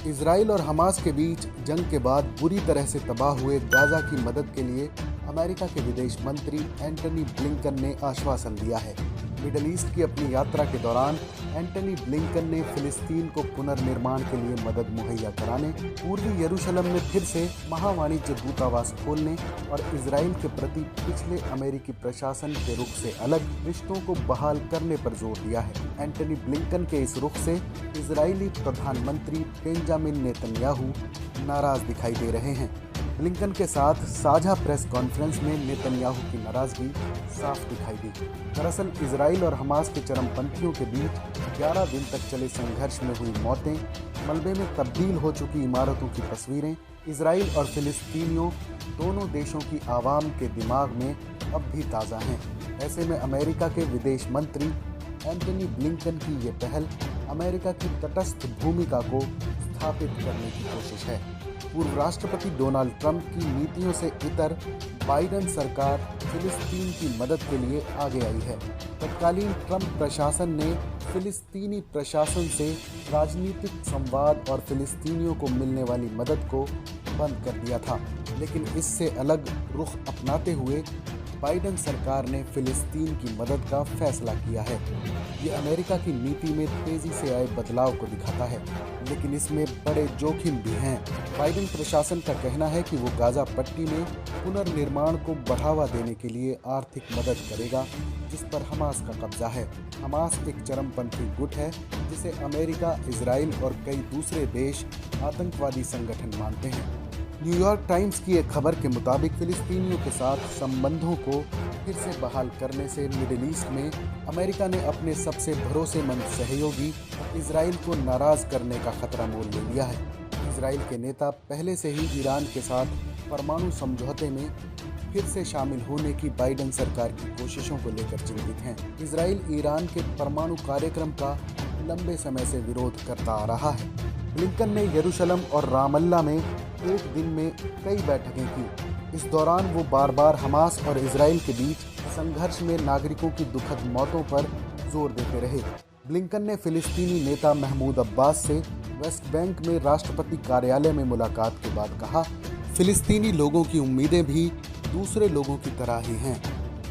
Israel और Hamas के बीच जंग के बाद बुरी तरह से तबाह हुए गाजा की मदद के लिए अमेरिका के विदेश मंत्री एंटनी ब्लिंकन ने आश्वासन दिया है। मिडल ईस्ट की अपनी यात्रा के दौरान एंटनी ब्लिंकन ने फिलिस्तीन को पुनर्निर्माण के लिए मदद मुहैया कराने, पूर्वी यरूशलेम में फिर से महावाणिज्य दूतावास खोलने और इजराइल के प्रति पिछले अमेरिकी प्रशासन के रुख से अलग रिश्तों को बहाल करने पर जोर दिया है। एंटनी ब्लिंकन के इस रुख से इजरायली प्रधानमंत्री बेंजामिन नेतन्याहू नाराज दिखाई दे रहे हैं। ब्लिंकन के साथ साझा प्रेस कॉन्फ्रेंस में नेतन्याहू की नाराजगी साफ दिखाई दी। दरअसल इजराइल और हमास के चरमपंथियों के बीच 11 दिन तक चले संघर्ष में हुई मौतें, मलबे में तब्दील हो चुकी इमारतों की तस्वीरें इजराइल और फिलिस्तीनियों दोनों देशों की आवाम के दिमाग में अब भी ताज़ा हैं। ऐसे में अमेरिका के विदेश मंत्री एंटनी ब्लिंकन की ये पहल अमेरिका की तटस्थ भूमिका को स्थापित करने की कोशिश है। पूर्व राष्ट्रपति डोनाल्ड ट्रंप की नीतियों से इतर बाइडेन सरकार फिलिस्तीन की मदद के लिए आगे आई है। तत्कालीन ट्रंप प्रशासन ने फिलिस्तीनी प्रशासन से राजनीतिक संवाद और फिलिस्तीनियों को मिलने वाली मदद को बंद कर दिया था, लेकिन इससे अलग रुख अपनाते हुए बाइडेन सरकार ने फिलिस्तीन की मदद का फैसला किया है। ये अमेरिका की नीति में तेजी से आए बदलाव को दिखाता है, लेकिन इसमें बड़े जोखिम भी हैं। बाइडेन प्रशासन का कहना है कि वो गाजा पट्टी में पुनर्निर्माण को बढ़ावा देने के लिए आर्थिक मदद करेगा, जिस पर हमास का कब्जा है। हमास एक चरमपंथी गुट है जिसे अमेरिका, इजराइल और कई दूसरे देश आतंकवादी संगठन मानते हैं। न्यूयॉर्क टाइम्स की एक खबर के मुताबिक फिलिस्तीनियों के साथ संबंधों को फिर से बहाल करने से मिडिल ईस्ट में अमेरिका ने अपने सबसे भरोसेमंद सहयोगी इजराइल को नाराज करने का खतरा मोल ले लिया है। इजराइल के नेता पहले से ही ईरान के साथ परमाणु समझौते में फिर से शामिल होने की बाइडेन सरकार की कोशिशों को लेकर चिंतित हैं। इजराइल ईरान के परमाणु कार्यक्रम का लंबे समय से विरोध करता आ रहा है। ब्लिंकन ने यरूशलेम और रामल्ला में एक दिन में कई बैठकें की। इस दौरान वो बार बार हमास और इजराइल के बीच संघर्ष में नागरिकों की दुखद मौतों पर जोर देते रहे। ब्लिंकन ने फिलिस्तीनी नेता महमूद अब्बास से वेस्ट बैंक में राष्ट्रपति कार्यालय में मुलाकात के बाद कहा, फिलिस्तीनी लोगों की उम्मीदें भी दूसरे लोगों की तरह ही हैं।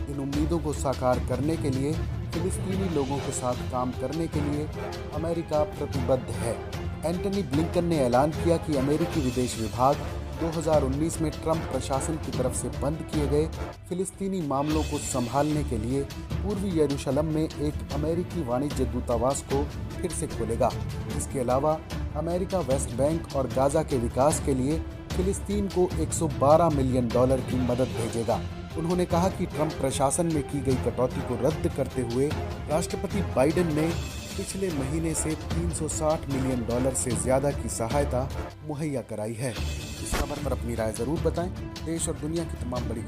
इन उम्मीदों को साकार करने के लिए फिलिस्तीनी लोगों के साथ काम करने के लिए अमेरिका प्रतिबद्ध है। एंटनी ब्लिंकन ने ऐलान किया कि अमेरिकी विदेश विभाग 2019 में ट्रंप प्रशासन की तरफ से बंद किए गए फिलिस्तीनी मामलों को संभालने के लिए पूर्वी यरूशलेम में एक अमेरिकी वाणिज्य दूतावास को फिर से खोलेगा। इसके अलावा अमेरिका वेस्ट बैंक और गाजा के विकास के लिए फिलिस्तीन को $112 मिलियन की मदद भेजेगा। उन्होंने कहा कि ट्रंप प्रशासन में की गई कटौती को रद्द करते हुए राष्ट्रपति बाइडेन ने पिछले महीने से $360 मिलियन से ज़्यादा की सहायता मुहैया कराई है। इस खबर पर अपनी राय ज़रूर बताएं। देश और दुनिया की तमाम बड़ी